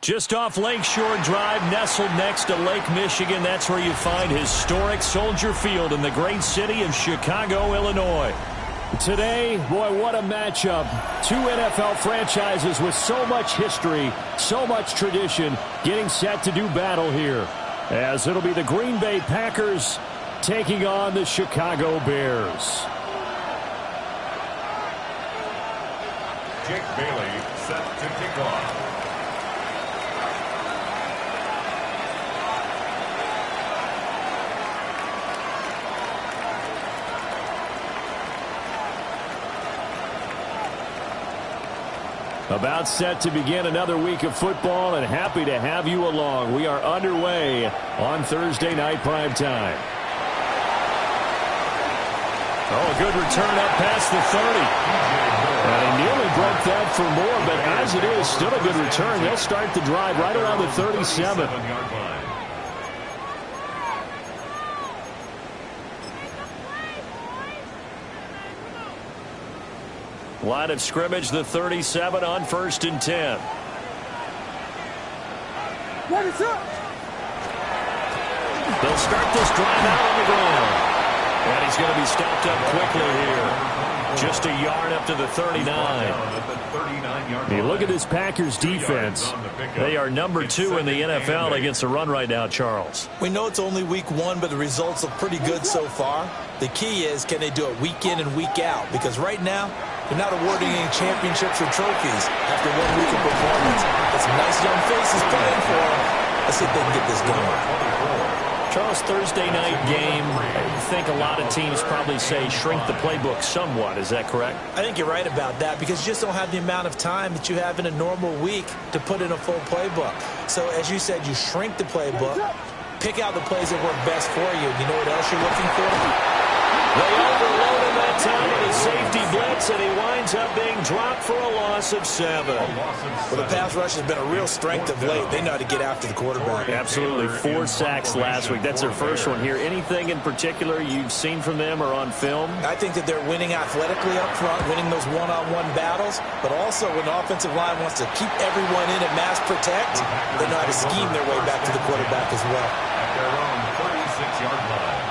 Just off Lakeshore Drive, nestled next to Lake Michigan. That's where you find historic Soldier Field in the great city of Chicago, Illinois. Today, boy, what a matchup. Two NFL franchises with so much history, so much tradition, getting set to do battle here. As it'll be the Green Bay Packers taking on the Chicago Bears. Jake Bailey set to kick off. About set to begin another week of football, and happy to have you along. We are underway on Thursday night primetime. Oh, a good return up past the 30. And he nearly broke that for more, but as it is, still a good return. They'll start the drive right around the 37. Line of scrimmage, the 37 on 1st and 10. What is up? They'll start this drive out on the ground. And he's going to be stopped up quickly here. Just a yard up to the 39. You look at this Packers defense. They are number 2 in the NFL against the run right now, Charles. We know it's only week 1, but the results look pretty good so far. The key is, can they do it week in and week out? Because right now, they're not awarding any championships or trophies after 1 week of performance. Got some nice young faces playing for them. Let's see if they can get this going. Charles, Thursday night game, I think a lot of teams probably say shrink the playbook somewhat. Is that correct? I think you're right about that because you just don't have the amount of time that you have in a normal week to put in a full playbook. So, as you said, you shrink the playbook, pick out the plays that work best for you. You know what else you're looking for? They overload him that time with a safety blitz, and he winds up being dropped for a loss of 7. Well, the pass rush has been a real strength of late. They know how to get after the quarterback. Absolutely. 4 sacks last week. That's their first one here. Anything in particular you've seen from them or on film? I think that they're winning athletically up front, winning those one-on-one battles, but also when the offensive line wants to keep everyone in and mass protect, they know how to scheme their way back to the quarterback as well. At their own 36-yard line.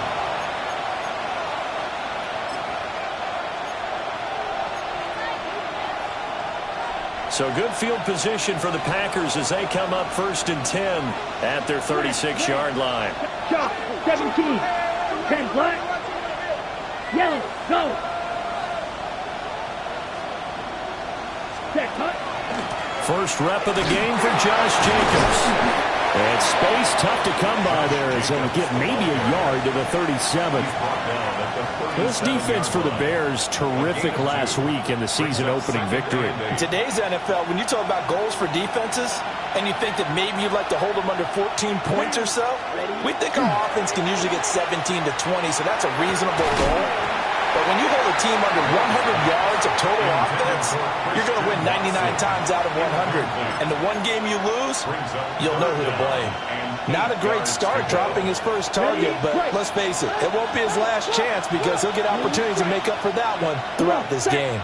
So good field position for the Packers as they come up 1st and 10 at their 36-yard line. Shot, 17, 10 black, yellow, go. Set, cut. First rep of the game for Josh Jacobs. And space tough to come by there as they'll get maybe a yard to the 37. This defense for the Bears, terrific last week in the season-opening victory. In today's NFL, when you talk about goals for defenses, and you think that maybe you'd like to hold them under 14 points or so, we think our offense can usually get 17 to 20, so that's a reasonable goal. But when you hold a team under 100 yards of total offense, you're going to win 99 times out of 100. And the one game you lose, you'll know who to blame. Not a great start dropping his first target, but let's face it, it won't be his last chance because he'll get opportunities to make up for that one throughout this game.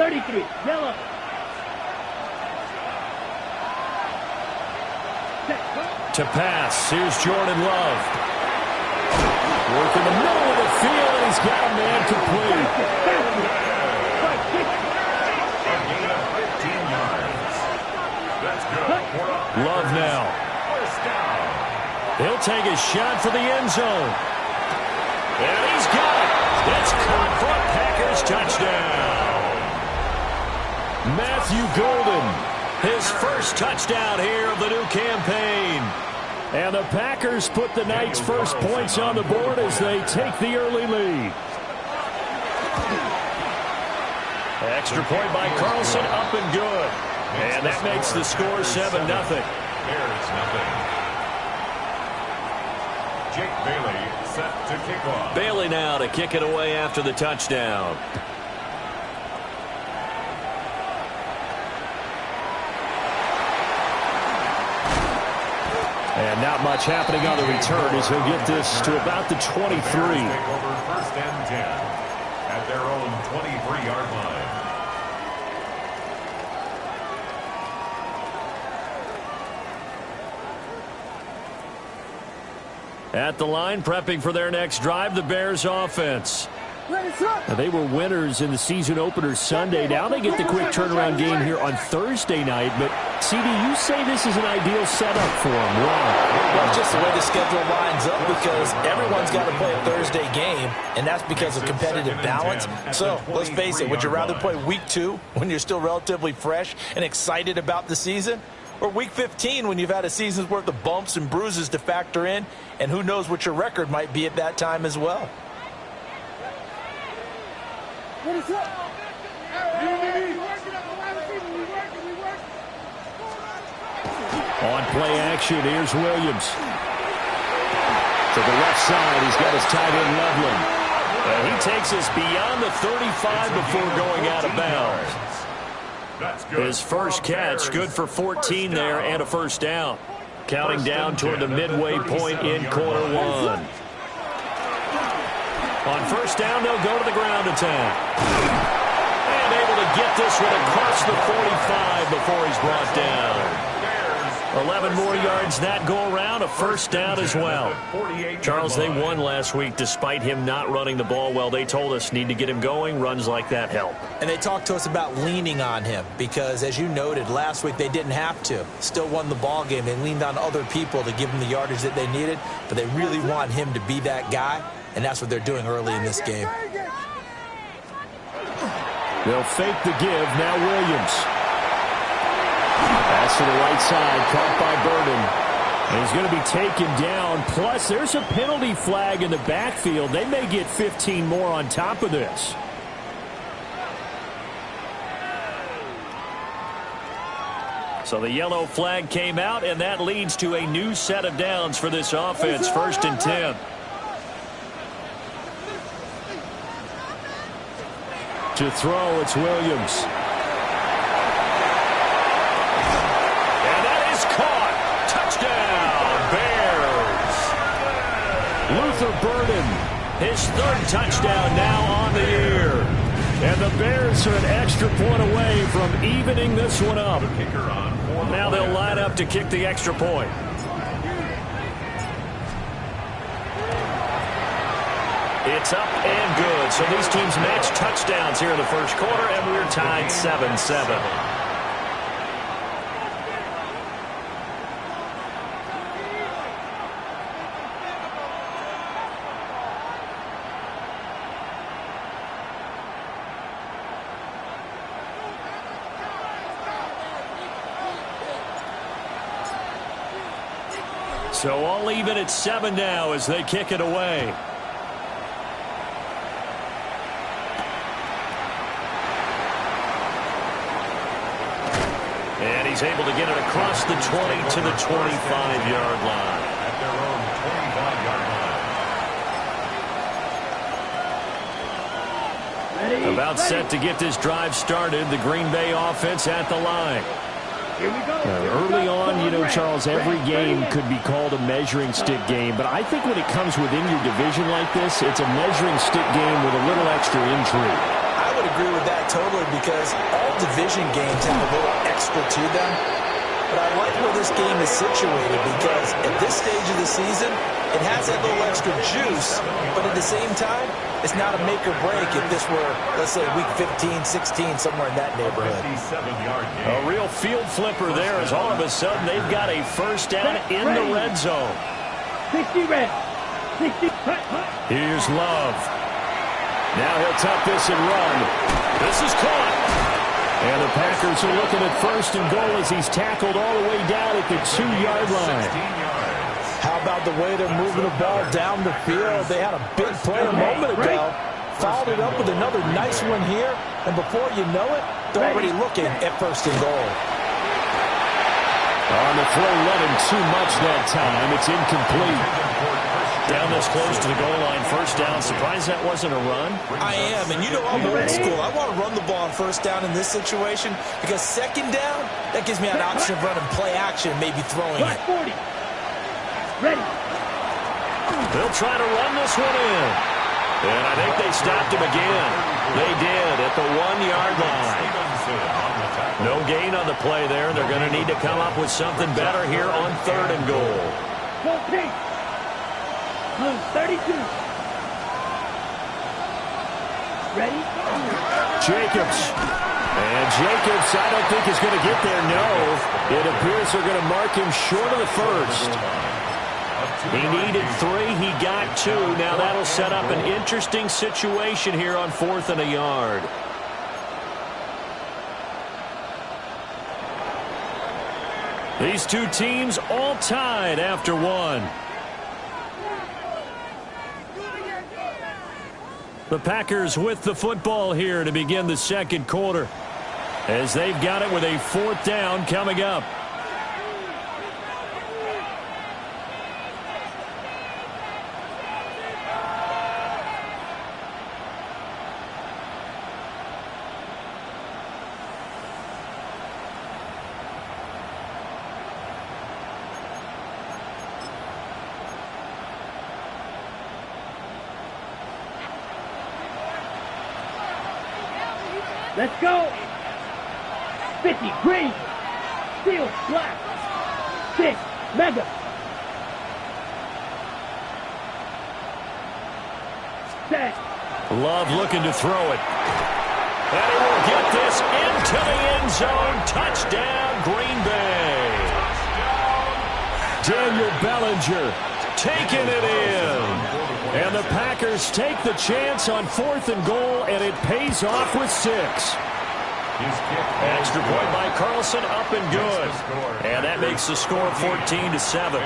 33, yellow. To pass, here's Jordan Love. Work in the middle of the field, and he's got a man complete. Love now. He'll take a shot for the end zone. And he's got it. It's caught for a Packers touchdown. Matthew Golden, his first touchdown here of the new campaign. And the Packers put the Knights' first points on the board as they take the early lead. Extra point by Carlson, up and good. And that makes the score 7-0. Bears nothing. Jake Bailey set to kick off. Bailey now to kick it away after the touchdown. And not much happening on the return as he'll get this to about the 23. Take over 1st and 10 at their own 23-yard line. At the line, prepping for their next drive, the Bears offense. Now, they were winners in the season opener Sunday. Now they get the quick turnaround game here on Thursday night. But, CD, you say this is an ideal setup for them. Why? Well, it's just the way the schedule lines up because everyone's got to play a Thursday game, and that's because of competitive balance. So, let's face it, would you rather play week 2 when you're still relatively fresh and excited about the season? Or week 15 when you've had a season's worth of bumps and bruises to factor in, and who knows what your record might be at that time as well. What is up? On play action, here's Williams. To the left side, he's got his tight end Loveland. And he takes us beyond the 35 before going out of bounds. His first catch, good for 14 there and a first down. Counting down toward the midway point in quarter one. On first down, they'll go to the ground attack. And able to get this one across the 45 before he's brought down. 11 more yards that go around, a first down as well. Charles, they won last week despite him not running the ball well. They told us need to get him going. Runs like that help. And they talked to us about leaning on him because, as you noted, last week they didn't have to. Still won the ball game. They leaned on other people to give them the yardage that they needed, but they really want him to be that guy, and that's what they're doing early in this game. They'll fake the give. Now Williams. Pass to the right side, caught by Burden. And he's going to be taken down. Plus, there's a penalty flag in the backfield. They may get 15 more on top of this. So the yellow flag came out, and that leads to a new set of downs for this offense. First and 10. To throw, it's Williams. Luther Burden, his third touchdown now on the year. And the Bears are an extra point away from evening this one up. Now they'll line up to kick the extra point. It's up and good. So these teams match touchdowns here in the first quarter, and we're tied 7-7. So all even at 7 now as they kick it away. And he's able to get it across the 20 to the 25-yard line. At their own 25-yard line. About set to get this drive started. The Green Bay offense at the line. Here we go. Early on, you know, Charles, every game could be called a measuring stick game. But I think when it comes within your division like this, it's a measuring stick game with a little extra intrigue. I would agree with that totally because all division games have a little extra to them. But I like where this game is situated because at this stage of the season, it has that little extra juice. But at the same time, it's not a make or break if this were, let's say, week 15, 16, somewhere in that neighborhood. A real field flipper there as all of a sudden they've got a first down in the red zone. 60 red. 60. Here's Love. Now he'll tuck this and run. This is caught. And the Packers are looking at first and goal as he's tackled all the way down at the 2-yard line. How about the way they're moving the ball down the field? They had a big play a moment ago. Followed it up with another nice one here. And before you know it, they're already looking at first and goal. On the throw, running too much that time. It's incomplete. Down this close to the goal line, first down. Surprised that wasn't a run? I am, and you know I'm old school. I want to run the ball on first down in this situation because second down, that gives me an option of running play action, maybe throwing it. 40. Ready. They'll try to run this one in. And I think they stopped him again. They did at the 1-yard line. No gain on the play there. They're going to need to come up with something better here on third and goal. 32. Ready? Jacobs. And Jacobs, I don't think is going to get there, no. It appears they're going to mark him short of the first. He needed 3, he got 2. Now that'll set up an interesting situation here on 4th and a yard. These two teams all tied after 1. The Packers with the football here to begin the second quarter, as they've got it with a 4th down coming up. Let's go. 50, green. Steel, black. 6, mega. Set. Love looking to throw it. And he will get this into the end zone. Touchdown, Green Bay. Daniel Bellinger taking it in. And the Packers take the chance on 4th and goal, and it pays off with 6. Extra point by Carlson, up and good. And that makes the score 14-7.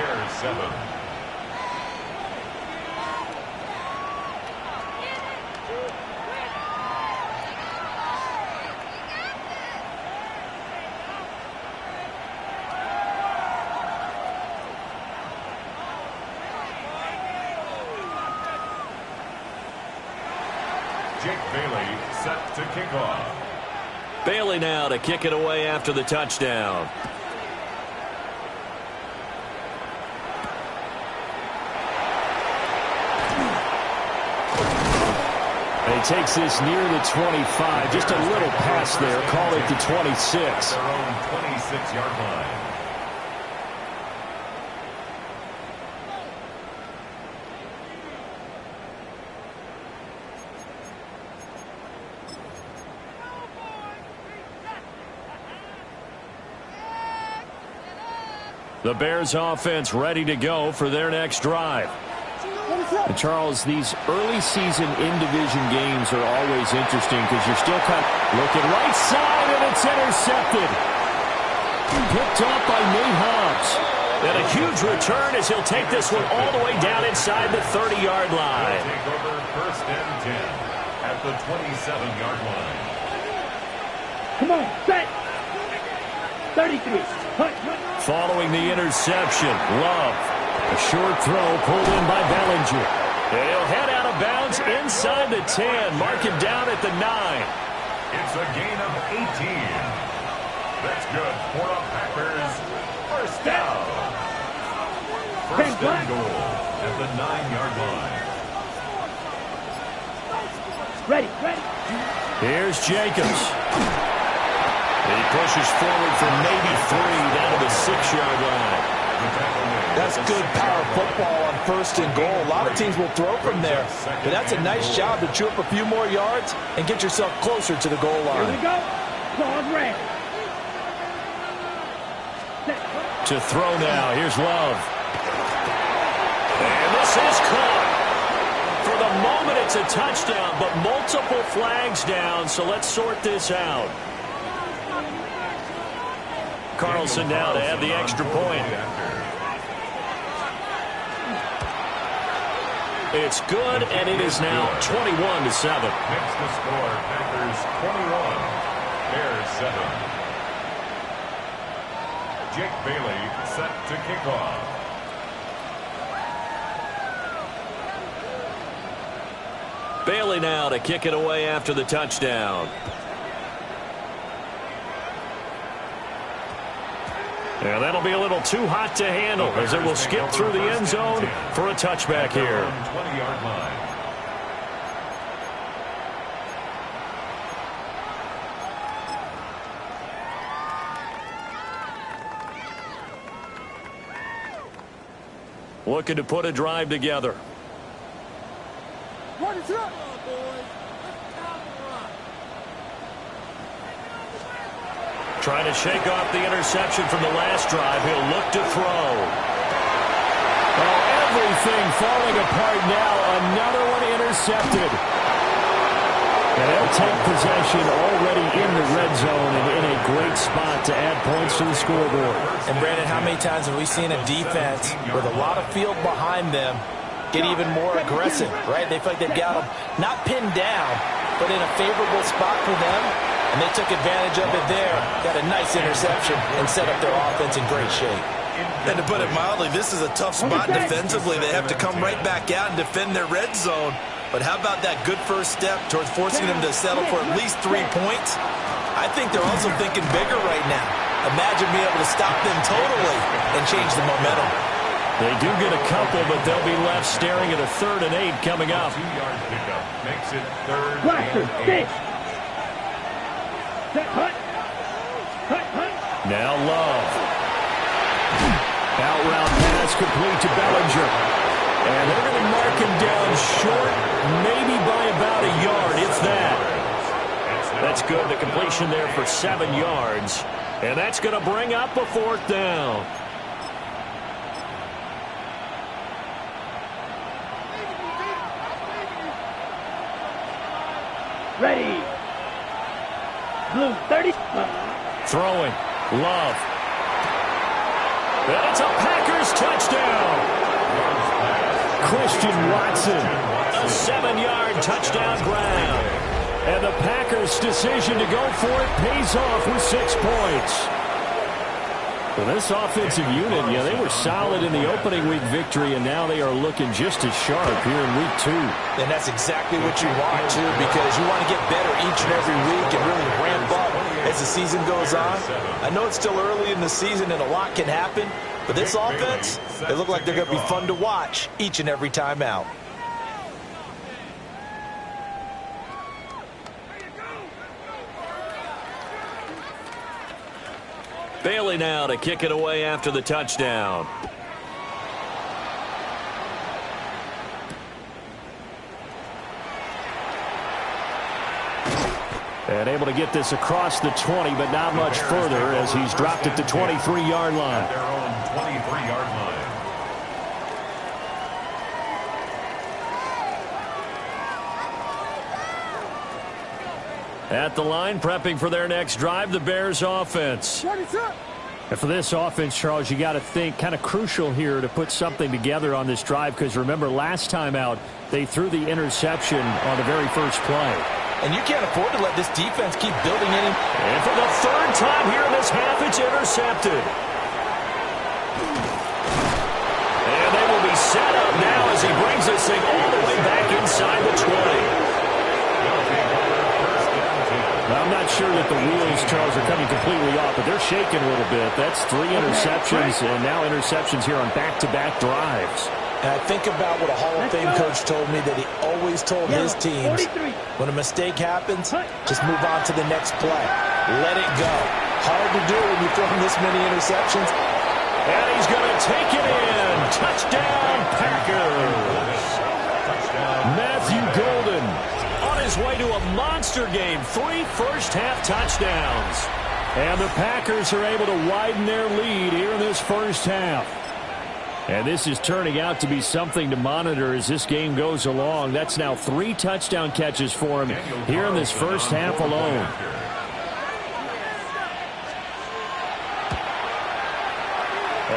Jake Bailey set to kick off. Bailey now to kick it away after the touchdown. And he takes this near the 25. Just a little pass there. Call it the 26. Their own 26-yard line. The Bears offense ready to go for their next drive. And Charles, these early season in-division games are always interesting because you're still kind of looking right side, and it's intercepted. Picked off by Nate Hobbs. And a huge return as he'll take this one all the way down inside the 30-yard line. Take over 1st and 10 at the 27-yard line. Come on, set. 33. Following the interception, Love. A short throw pulled in by Bellinger. He'll head out of bounds inside the 10. Mark him down at the 9. It's a gain of 18. That's good for the Packers. 1st down. 1st and goal at the 9-yard line. Ready. Here's Jacobs. He pushes forward for maybe 3 down to the 6-yard line. That's good power football on 1st and goal. A lot of teams will throw from there, but that's a nice job to chew up a few more yards and get yourself closer to the goal line. Here we go. Claws red. To throw now. Here's Love. And this is caught. For the moment, it's a touchdown, but multiple flags down, so let's sort this out. Carlson now to add the extra point. It's good, and it is now 21-7. Next to score, Packers 21, Bears 7. Jake Bailey set to kick off. Bailey now to kick it away after the touchdown. And that'll be a little too hot to handle as it will skip through the end zone for a touchback here. 20-yard line. Looking to put a drive together. Trying to shake off the interception from the last drive. He'll look to throw. Oh, everything falling apart now. Another one intercepted. And they'll take possession already in the red zone and in a great spot to add points to the scoreboard. And Brandon, how many times have we seen a defense with a lot of field behind them get even more aggressive, right? They feel like they've got them not pinned down, but in a favorable spot for them. And they took advantage of it there. Got a nice interception and set up their offense in great shape. And to put it mildly, this is a tough spot defensively. They have to come right back out and defend their red zone. But how about that good first step towards forcing them to settle for at least 3 points? I think they're also thinking bigger right now. Imagine being able to stop them totally and change the momentum. They do get a couple, but they'll be left staring at a 3rd and 8 coming up. 2-yard pickup makes it 3rd Blaster, and 8. stick. Set, hut. Hut, hut. Now Love. Out route pass complete to Bellinger. And they're going to mark him down short, maybe by about a yard, if that. That's good. The completion there for 7 yards. And that's going to bring up a 4th down. Ready. Blue 30. Throwing. Love. And it's a Packers touchdown. Christian Watson. A 7-yard touchdown grab. And the Packers' decision to go for it pays off with 6 points. Well, this offensive unit, yeah, they were solid in the opening week victory, and now they are looking just as sharp here in week 2. And that's exactly what you want, too, because you want to get better each and every week and really ramp up as the season goes on. I know it's still early in the season and a lot can happen, but this offense, they look like they're going to be fun to watch each and every time out. Bailey now to kick it away after the touchdown. And able to get this across the 20, but not much further as he's dropped it to 23-yard line. At their own 23-yard line. At the line, prepping for their next drive, the Bears offense. And for this offense, Charles, you got to think kind of crucial here to put something together on this drive, because remember, last time out, they threw the interception on the very first play. And you can't afford to let this defense keep building in. And for the 3rd time here in this half, it's intercepted. And they will be set up now as he brings this thing all the way back inside the 20. I'm not sure that the wheels, Charles, are coming completely off, but they're shaking a little bit. That's 3 interceptions, and now interceptions here on back-to-back drives. And I think about what a Hall of Fame coach told me that he always told his teams, when a mistake happens, just move on to the next play. Let it go. Hard to do when you're throwing this many interceptions. And he's going to take it in. Touchdown, Packers. Matthew Golden on his way to a monster game. 3 first-half touchdowns. And the Packers are able to widen their lead here in this first half. And this is turning out to be something to monitor as this game goes along. That's now 3 touchdown catches for him here in this first half alone.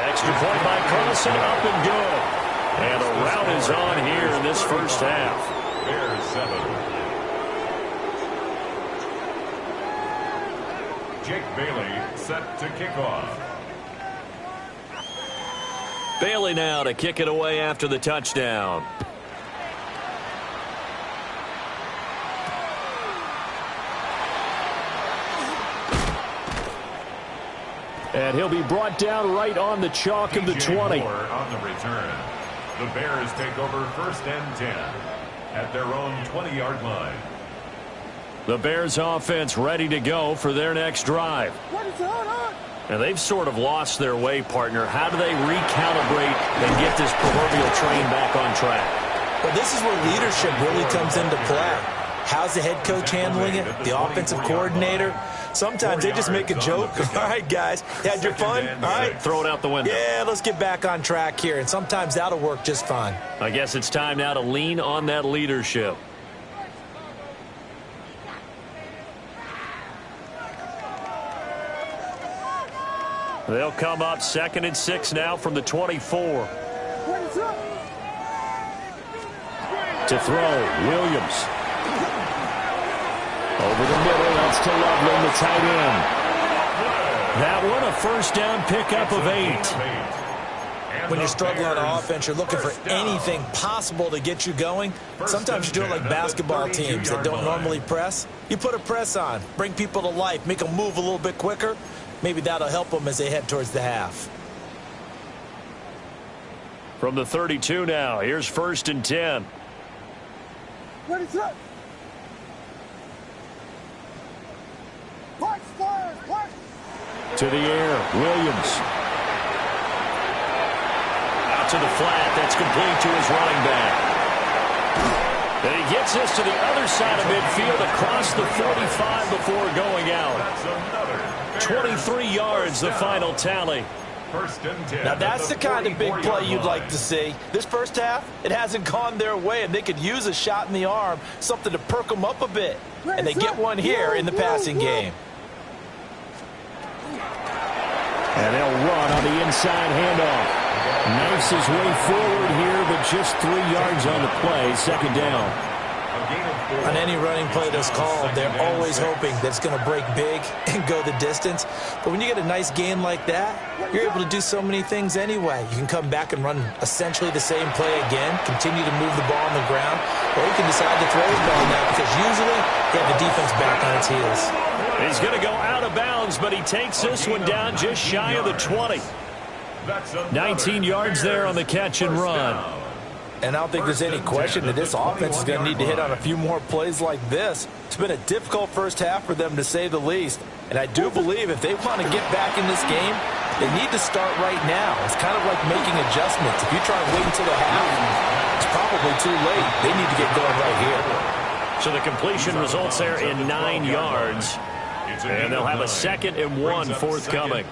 Extra point by Carlson, up and good. And the route is on here in this first half. Bears 7. Jake Bailey set to kick off. Bailey now to kick it away after the touchdown. And he'll be brought down right on the chalk of the 20. On the return. The Bears take over 1st and 10 at their own 20-yard line. The Bears offense ready to go for their next drive. And they've sort of lost their way, partner. How do they recalibrate and get this proverbial train back on track? Well, this is where leadership really comes into play. How's the head coach handling it? The offensive coordinator? Sometimes they just make a joke. All right, guys, you had your fun? All right. Throw it out the window. Yeah, let's get back on track here, and sometimes that'll work just fine. I guess it's time now to lean on that leadership. They'll come up 2nd and 6 now from the 24. To throw, Williams. Over the middle, that's to Loveland, the tight end. That one, a first down pickup of 8. When you're struggling on offense, you're looking for anything possible to get you going. Sometimes you do it like basketball teams that don't normally press. You put a press on, bring people to life, make them move a little bit quicker. Maybe that'll help them as they head towards the half. From the 32 now, here's 1st and 10. What is up? To the air, Williams. Out to the flat, that's complete to his running back. And he gets this to the other side of midfield across the 45 before going out. 23 yards, the final tally. Now that's the kind of big play you'd like to see. This first half, it hasn't gone their way, and they could use a shot in the arm, something to perk them up a bit. And they get one here in the passing game. And they'll run on the inside handoff. Knifes his way forward here, but just 3 yards on the play. 2nd down. On any running play that's called, they're always hoping that it's going to break big and go the distance. But when you get a nice gain like that, you're able to do so many things anyway. You can come back and run essentially the same play again, continue to move the ball on the ground, or you can decide to throw the ball now because usually you have the defense back on its heels. He's going to go out of bounds, but he takes this one down just shy of the 20. 19 yards there on the catch and run. And I don't think there's any question that this offense is going to need to hit on a few more plays like this. It's been a difficult first half for them, to say the least. And I do believe if they want to get back in this game, they need to start right now. It's kind of like making adjustments. If you try and wait until the half, it's probably too late. They need to get going right here. So the completion results there in 9 yards. And they'll have a 2nd and 1 forthcoming.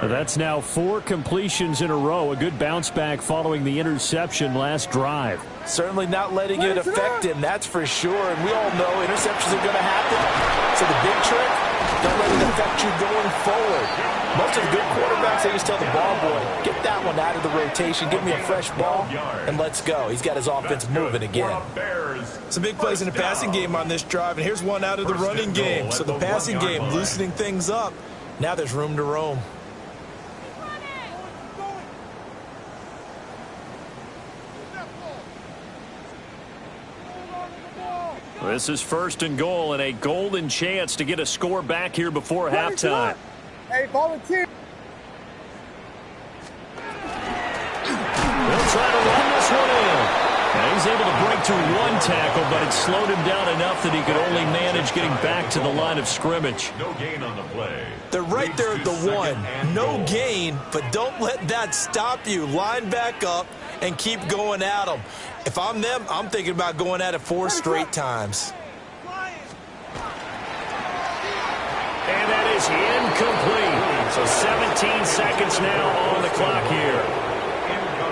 That's now 4 completions in a row. A good bounce back following the interception last drive. Certainly not letting it affect him, that's for sure. And we all know interceptions are going to happen. So the big trick, don't let it affect you going forward. Most of the good quarterbacks, they just tell the ball boy, get that one out of the rotation, give me a fresh ball, and let's go. He's got his offense moving again. Some big plays in the passing game on this drive, and here's one out of the running game. So the passing game loosening things up. Now there's room to roam. This is 1st and goal and a golden chance to get a score back here before halftime. Hey, volunteer. They'll try to run this one in. And he's able to break through 1 tackle, but it slowed him down enough that he could only manage getting back to the line of scrimmage. No gain on the play. They're right there at the 1. No gain, but don't let that stop you. Line back up and keep going at them. If I'm them, I'm thinking about going at it 4 straight times. And that is incomplete. So 17 seconds now on the clock here.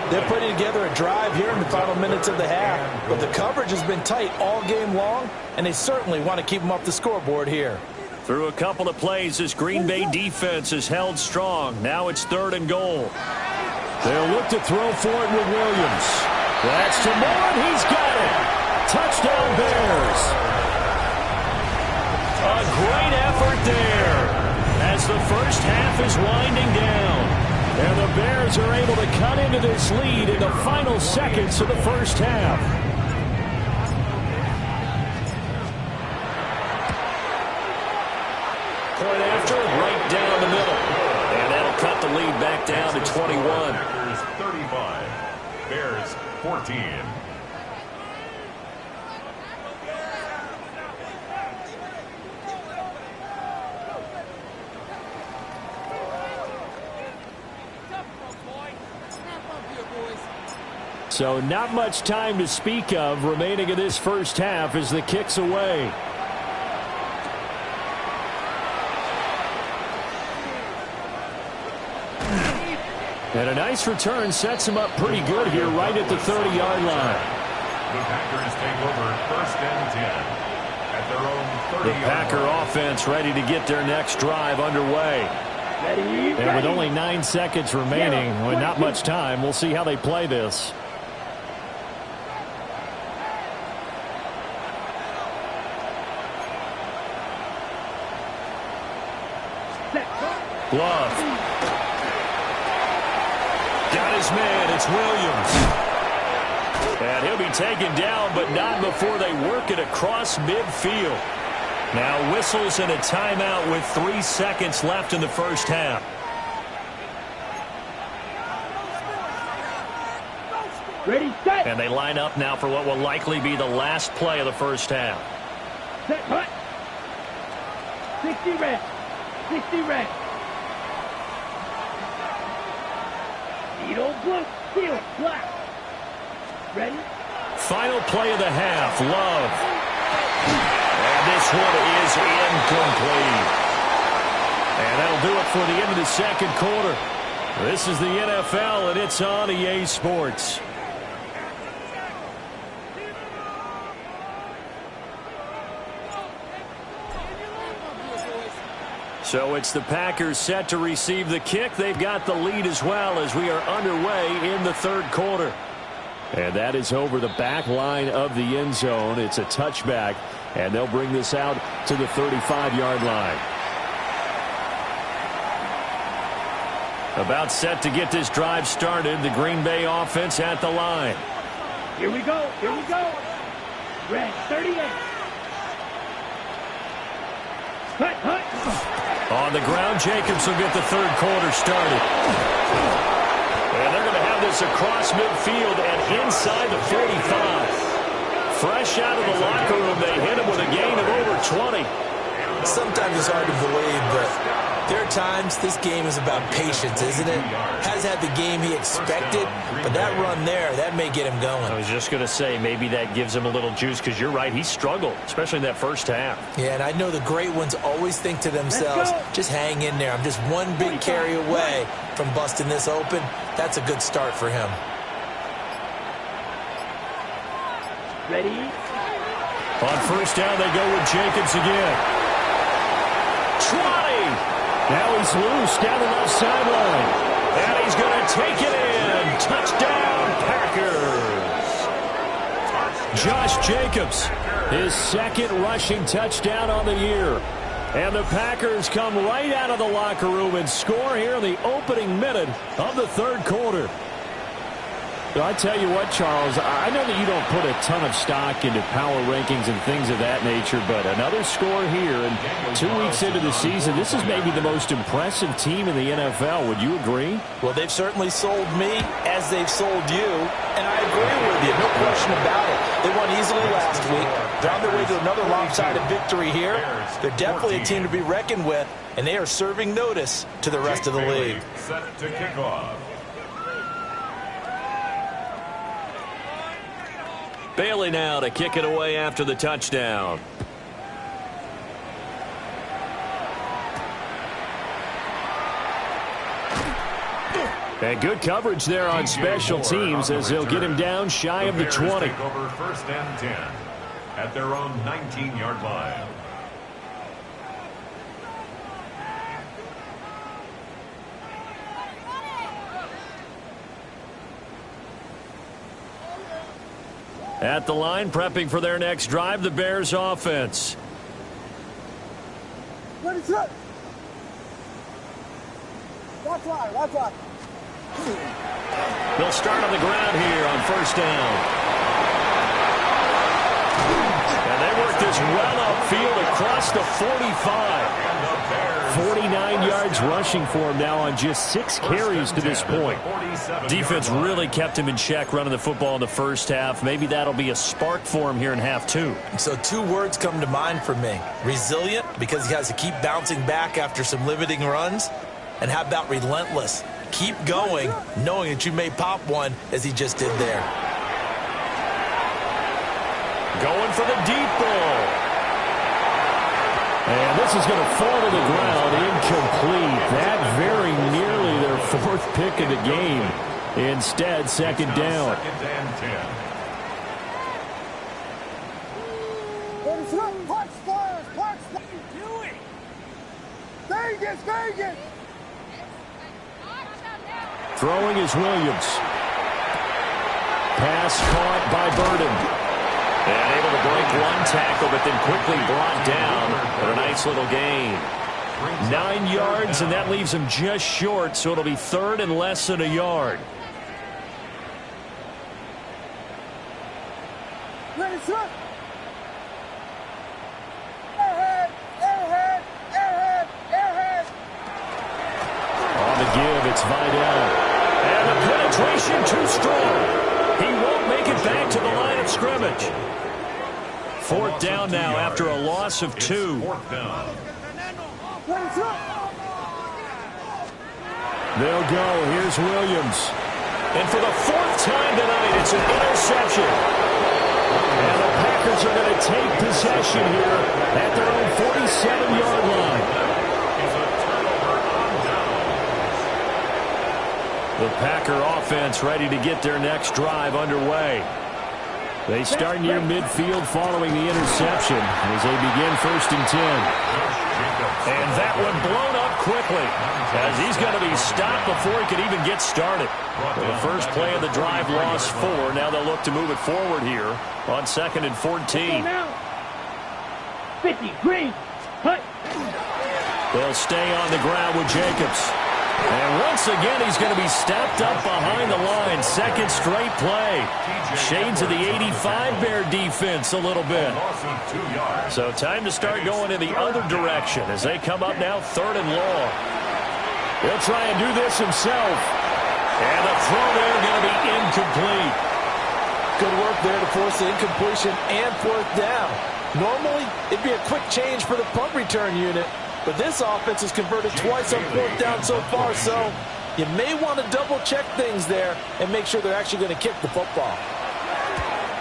They're putting together a drive here in the final minutes of the half. But the coverage has been tight all game long, and they certainly want to keep them off the scoreboard here. Through a couple of plays, this Green Bay defense is held strong. Now it's 3rd and goal. They'll look to throw for it with Williams. That's to Moore, and he's got it. Touchdown, Bears. A great effort there as the first half is winding down. And the Bears are able to cut into this lead in the final seconds of the first half. Point after, right down the middle. And that'll cut the lead back down to 21. Packers 35, Bears 14. So not much time to speak of remaining in this first half as the kick's away. And a nice return sets him up pretty good here right at the 30-yard line. The Packers take over 1st and 10 at their own 30-yard line. The Packer offense ready to get their next drive underway. And with only 9 seconds remaining, with not much time, we'll see how they play this. Love. Got his man. It's Williams. And he'll be taken down, but not before they work it across midfield. Now whistles and a timeout with 3 seconds left in the first half. Ready, set. And they line up now for what will likely be the last play of the first half. Set, hut. 60 red. 60 red. Needle, blue, steel, black. Ready? Final play of the half. Love. And this one is incomplete. And that'll do it for the end of the second quarter. This is the NFL, and it's on EA Sports. So it's the Packers set to receive the kick. They've got the lead as well as we are underway in the third quarter. And that is over the back line of the end zone. It's a touchback, and they'll bring this out to the 35-yard line. About set to get this drive started. The Green Bay offense at the line. Here we go. Here we go. Red, 38. Hut, hut. On the ground, Jacobs will get the third quarter started. And they're going to have this across midfield and inside the 45. Fresh out of the locker room, they hit him with a gain of over 20. Sometimes it's hard to believe, but there are times this game is about patience, isn't it? Has had the game he expected, but that run there, that may get him going. I was just going to say, maybe that gives him a little juice, because you're right, he struggled, especially in that first half. Yeah, and I know the great ones always think to themselves, just hang in there. I'm just one big carry away from busting this open. That's a good start for him. Ready? On first down, they go with Jacobs again. 20! Now he's loose down the left sideline. And he's going to take it in. Touchdown, Packers. Josh Jacobs, his second rushing touchdown on the year. And the Packers come right out of the locker room and score here in the opening minute of the third quarter. I tell you what, Charles, I know that you don't put a ton of stock into power rankings and things of that nature, but another score here, and 2 weeks into the season, this is maybe the most impressive team in the NFL. Would you agree? Well, they've certainly sold me as they've sold you, and I agree with you, no question about it. They won easily last week. They're on their way to another lopsided victory here. They're definitely a team to be reckoned with, and they are serving notice to the rest of the league. Set to kick off. Bailey now to kick it away after the touchdown. And good coverage there on special teams as they'll get him down shy of the 20. Take over 1st and 10 at their own 19-yard line. At the line, prepping for their next drive, the Bears offense. Ready, set. Watch line, watch line. They'll start on the ground here on first down. And they work this well upfield across the 45. 49 yards rushing for him now on just 6 carries to this point. Defense really kept him in check running the football in the first half. Maybe that'll be a spark for him here in half 2. So 2 words come to mind for me. Resilient, because he has to keep bouncing back after some limiting runs. And how about relentless? keep going, knowing that you may pop one as he just did there. Going for the deep ball. And this is going to fall to the ground, incomplete. That very nearly their fourth pick of the game. Instead, second down. Second and 10. Vegas! Throwing is Williams. Pass caught by Burden. And able to break one tackle, but then quickly brought down for a nice little gain. 9 yards, and that leaves him just short, so it'll be third and less than a yard. Ready, sir? On the give, it's Vidal. And the penetration too strong. He won't make it back to the line of scrimmage. Fourth down now after a loss of 2. Fourth down. They'll go. Here's Williams. And for the fourth time tonight, it's an interception. And the Packers are going to take possession here at their own 47-yard line. The Packer offense ready to get their next drive underway. They start near midfield following the interception as they begin first and 10. And that one blown up quickly as he's going to be stopped before he could even get started. Well, the first play of the drive lost 4. Now they'll look to move it forward here on second and 14. 50, green, hut. They'll stay on the ground with Jacobs. And once again, he's going to be stopped up behind the line. Second straight play. Shades of the 85 Bear defense a little bit. So time to start going in the other direction as they come up now third and long. He'll try and do this himself. And the throw there going to be incomplete. Good work there to force the incompletion and fourth down. Normally, it'd be a quick change for the punt return unit. But this offense has converted twice on fourth down so far, so you may want to double-check things there and make sure they're actually going to kick the football.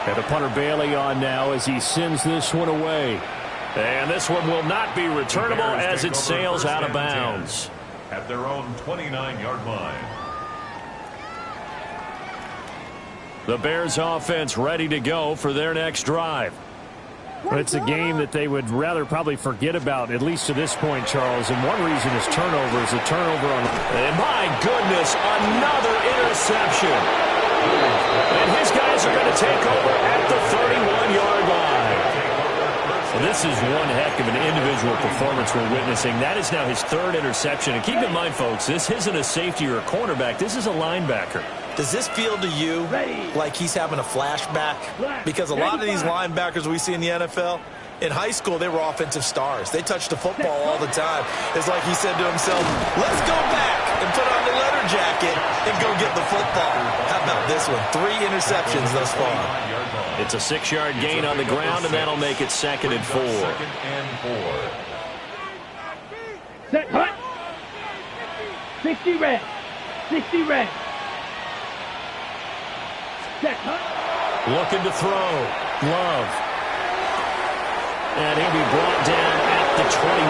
And the punter Bailey on now as he sends this one away. And this one will not be returnable as it sails out of bounds. At their own 29-yard line. The Bears offense ready to go for their next drive. But it's a game that they would rather probably forget about, at least to this point, Charles. And one reason is turnovers. A turnover on... And my goodness, another interception. And his guys are going to take over at the 31-yard line. Well, this is one heck of an individual performance we're witnessing. That is now his third interception. And keep in mind, folks, this isn't a safety or a cornerback. This is a linebacker. Does this feel to you like he's having a flashback? Because a lot of these linebackers we see in the NFL, in high school, they were offensive stars. They touched the football all the time. It's like he said to himself, let's go back and put on the leather jacket and go get the football. How about this one? 3 interceptions thus far. It's a 6-yard gain on the ground, and that'll make it second and 4. Second and 4. Set, hut. 60 red. 60 red. Set, hut. Looking to throw. Love. And he'll be brought down at the 21.